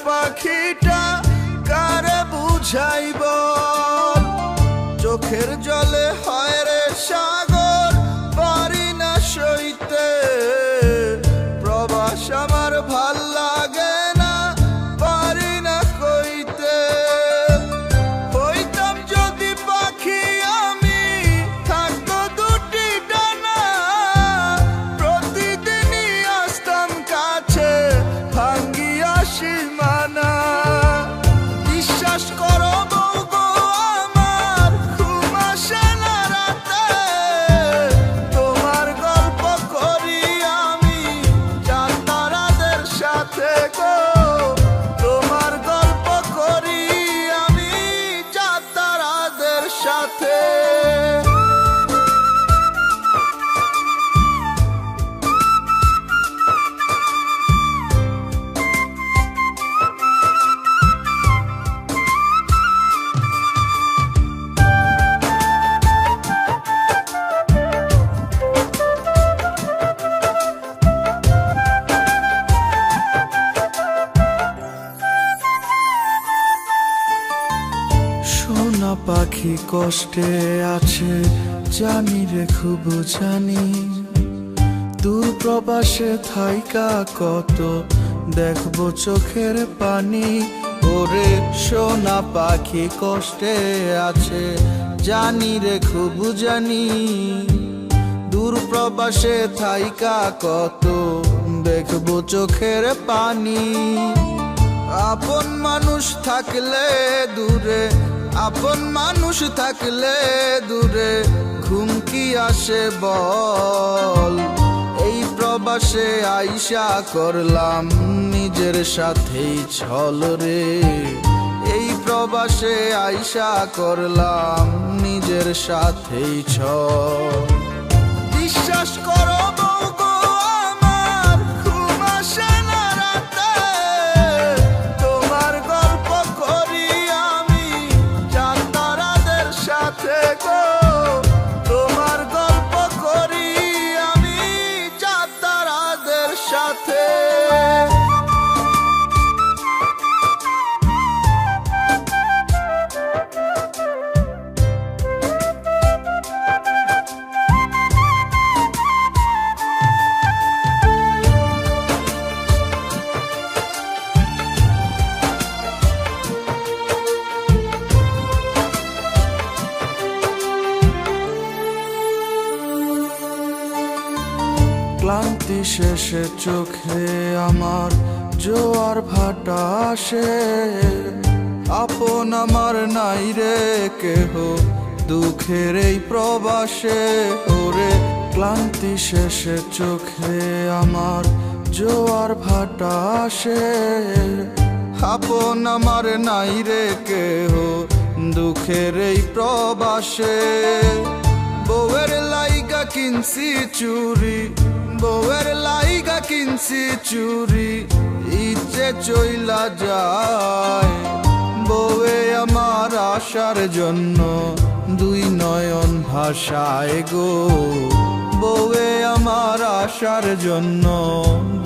পাখিটা কারে বুঝাইব, চোখের জলে হয় রে সাগর পারি না সইতে, প্রবাস আমার ভাল লাগে না পারি না কইতে। হইতাম যদি পাখি আমি থাকতো দুটি ডানা, প্রতিদিনই আসতাম কাছে ভাঙ্গিয়া সীমানা। বিশ্বাস করো বউ গো আমার ঘুম আসে না রাতে, তোমার গল্প করি আমি চাঁদ তারাদের সাথে গো, তোমার গল্প করি আমি চাঁদ তারাদের সাথে। সোনা পাখি কষ্টে আছে জানি রে খুব জানি, দূর প্রবাসে থাইকা কত দেখবো চোখের পানি। ওরে সোনা পাখি কষ্টে আছে জানি রে খুব জানি, দূর প্রবাসে থাইকা কত দেখবো চোখের পানি। আপন মানুষ থাকলে দূরে, আপন মানুষ থাকলে দূরে ঘুম কি আসে বল, এই প্রবাসে আইসা করলাম নিজের সাথেই ছল রে, এই প্রবাসে আইসা করলাম নিজের সাথেই ছল। বিশ্বাস করো বউ গো আমার ঘুম আসে না রাতে, তোমার গল্প করি আমি চাঁদ তারাদের সাথে গো, তোমার গল্প করি আমি চাঁদ তারাদের সাথে। ক্লান্তি শেষে চোখে আমার জোয়ার ভাটা আসে, আপন আমার নাই রে কেহ দুঃখের এই প্রবাসে। ওরে ক্লান্তি শেষে চোখে আমার জোয়ার ভাটা আসে, আপন আমার নাই রে কেহ দুঃখের এই প্রবাসে। বউয়ের লাইগা কিনছি চুরি, বউয়ের লাইগা কিনছি চুরি, ইচ্ছে চইলা যায়। বউয়ে আমার আশার জন্য দুই নয়ন ভাষায় গো, বউয়ে আমার আশার জন্য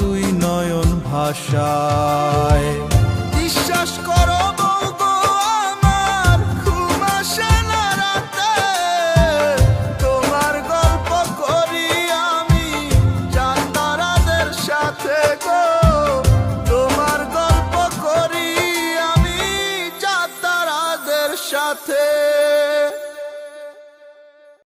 দুই নয়ন ভাষায়।